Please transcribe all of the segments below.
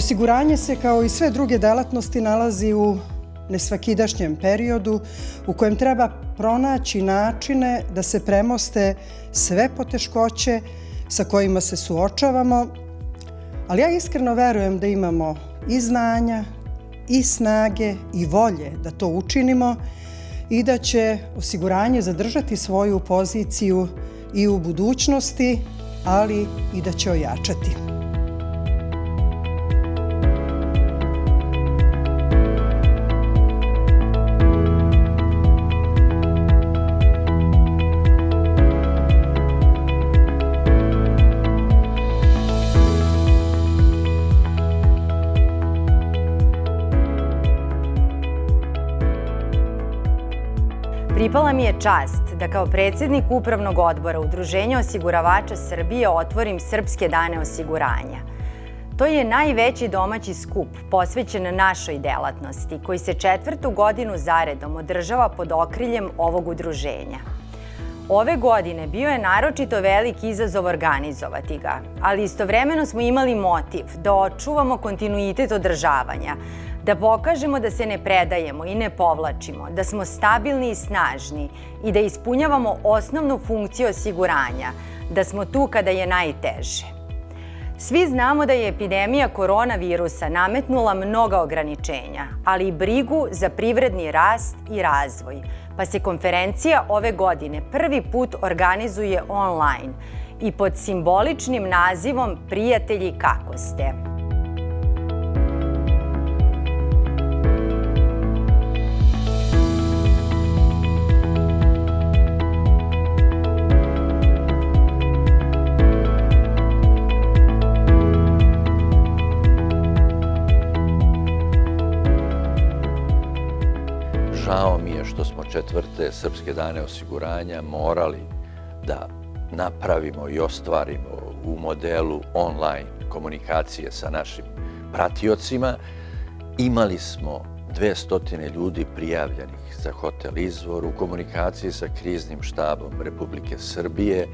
Osiguranje se, kao i sve druge delatnosti, nalazi u nesvakidašnjem periodu u kojem treba pronaći načine da se premoste sve poteškoće sa kojima se suočavamo, ali ja iskreno verujem da imamo i znanja, i snage, i volje da to učinimo i da će osiguranje zadržati svoju poziciju i u budućnosti, ali i da će ojačati. Pripala mi je čast da kao predsjednik Upravnog odbora Udruženja osiguravača Srbije otvorim Srpske dane osiguranja. To je najveći domaći skup posvećen našoj delatnosti koji se 4. godinu zaredom održava pod okriljem ovog udruženja. Ove godine bio je naročito veliki izazov organizovati ga, ali istovremeno smo imali motiv da očuvamo kontinuitet održavanja, da pokažemo da se ne predajemo i ne povlačimo, da smo stabilni i snažni i da ispunjavamo osnovnu funkciju osiguranja, da smo tu kada je najteže. Svi znamo da je epidemija koronavirusa nametnula mnoga ograničenja, ali i brigu za privredni rast i razvoj, pa se konferencija ove godine prvi put organizuje online i pod simboličnim nazivom Prijatelji kako ste. Žao mi je što smo 4. Srpske dane osiguranja morali da napravimo i ostvarimo u modelu online komunikacije sa našim pratiocima. Imali smo 200 ljudi prijavljenih za hotel Izvor u komunikaciji sa kriznim štabom Republike Srbije.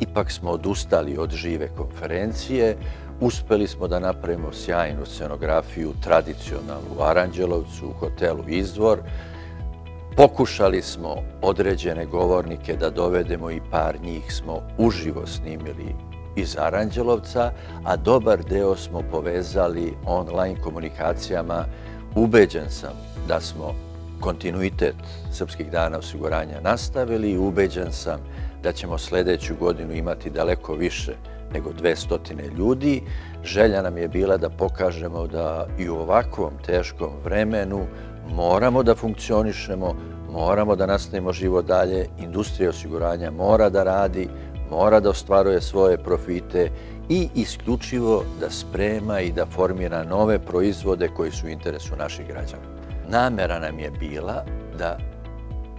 Ipak smo odustali od žive konferencije. Uspeli smo da napravimo sjajnu scenografiju tradicionalnu u Aranđelovcu, u hotelu Izvor. Pokušali smo određene govornike da dovedemo i par njih smo uživo snimili iz Aranđelovca, a dobar deo smo povezali online komunikacijama. Ubeđen sam da smo kontinuitet Srpskih dana osiguranja nastavili i ubeđen sam da ćemo sljedeću godinu imati daleko više nego 200 ljudi. Želja nam je bila da pokažemo da i u ovakvom teškom vremenu moramo da funkcionišemo, moramo da nastavimo život dalje, industrija osiguranja mora da radi, mora da ostvaruje svoje profite i isključivo da sprema i da formira nove proizvode koji su u interesu naših građana. Namera nam je bila da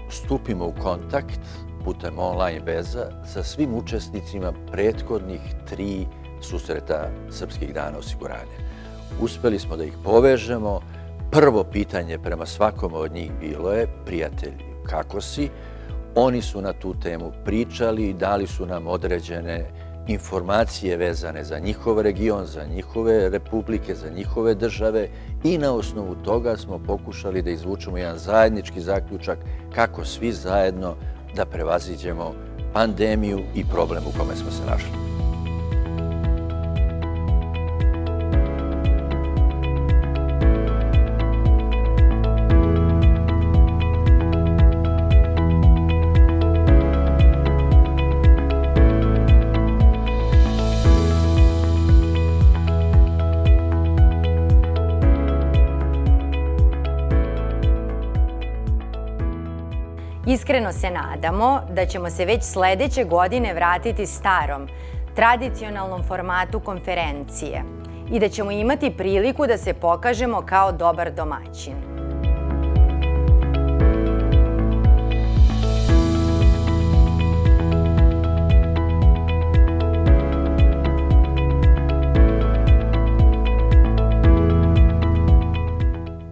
stupimo u kontakt putem online veza sa svim učesnicima prethodnih 3 susreta Srpskih dana osiguranja. Uspeli smo da ih povežemo. Prvo pitanje prema svakom od njih bilo je: prijatelji, kako si? Oni su na tu temu pričali i dali su nam određene informacije vezane za njihov region, za njihove republike, za njihove države i na osnovu toga smo pokušali da izvučemo jedan zajednički zaključak kako svi zajedno da prevaziđemo pandemiju i problem u kome smo se našli. Iskreno se nadamo da ćemo se već sljedeće godine vratiti starom, tradicionalnom formatu konferencije i da ćemo imati priliku da se pokažemo kao dobar domaćin.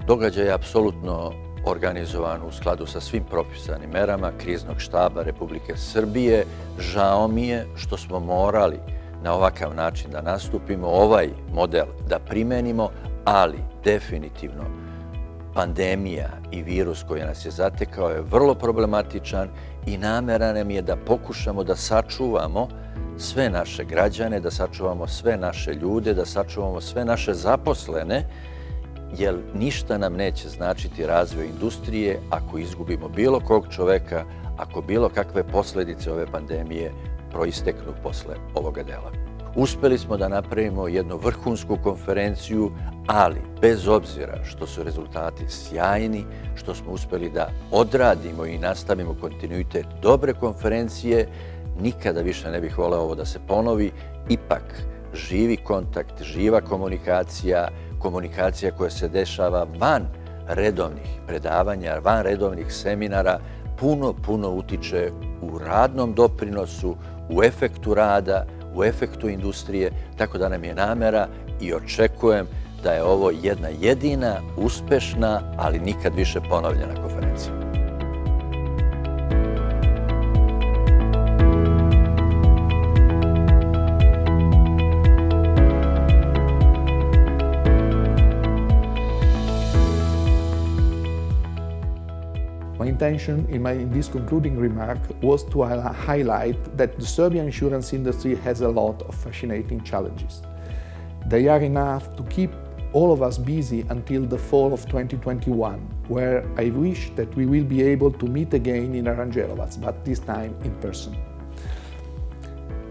Događaj je apsolutno organizovan u skladu sa svim propisanim merama Kriznog štaba Republike Srbije. Žao mi je što smo morali na ovakav način da nastupimo, ovaj model da primenimo, ali definitivno pandemija i virus koji nas je zatekao je vrlo problematičan i namera nam je da pokušamo da sačuvamo sve naše građane, da sačuvamo sve naše ljude, da sačuvamo sve naše zaposlene, jer ništa nam neće značiti razvoj industrije ako izgubimo bilo kog čoveka, ako bilo kakve posljedice ove pandemije proisteknu posle ovoga dela. Uspeli smo da napravimo jednu vrhunsku konferenciju, ali bez obzira što su rezultati sjajni, što smo uspeli da odradimo i nastavimo kontinuitet dobre konferencije, nikada više ne bih voleo ovo da se ponovi, ipak živi kontakt, živa komunikacija, komunikacija koja se dešava van redovnih predavanja, van redovnih seminara, puno utiče u radnom doprinosu, u efektu rada, u efektu industrije, tako da nam je namera i očekujem da je ovo jedna jedina, uspešna, ali nikad više ponovljena konferencija. My intention in this concluding remark was to highlight that the Serbian insurance industry has a lot of fascinating challenges. They are enough to keep all of us busy until the fall of 2021, where I wish that we will be able to meet again in Aranđelovac, but this time in person.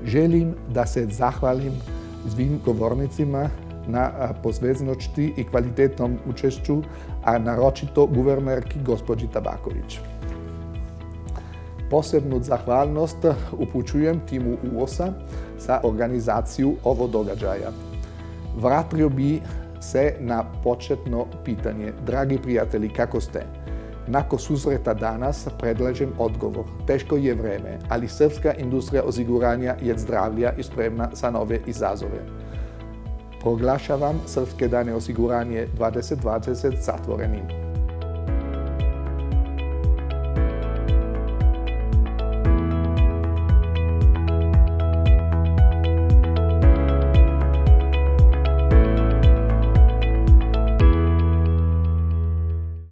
Želim da se zahvalim svim govornicima na posvećenosti i kvalitetnom učešću, a naročito guvernerki gospođi Tabaković. Posebnu zahvalnost upućujem timu UOS-a za organizaciju ovog događaja. Vratio bi se na početno pitanje. Dragi prijatelji, kako ste? Nakon susreta danas predlažem odgovor. Teško je vreme, ali srpska industrija osiguranja je zdravlja i spremna za nove izazove. Proglašavam Srpske dane osiguranje 2020 zatvorenim.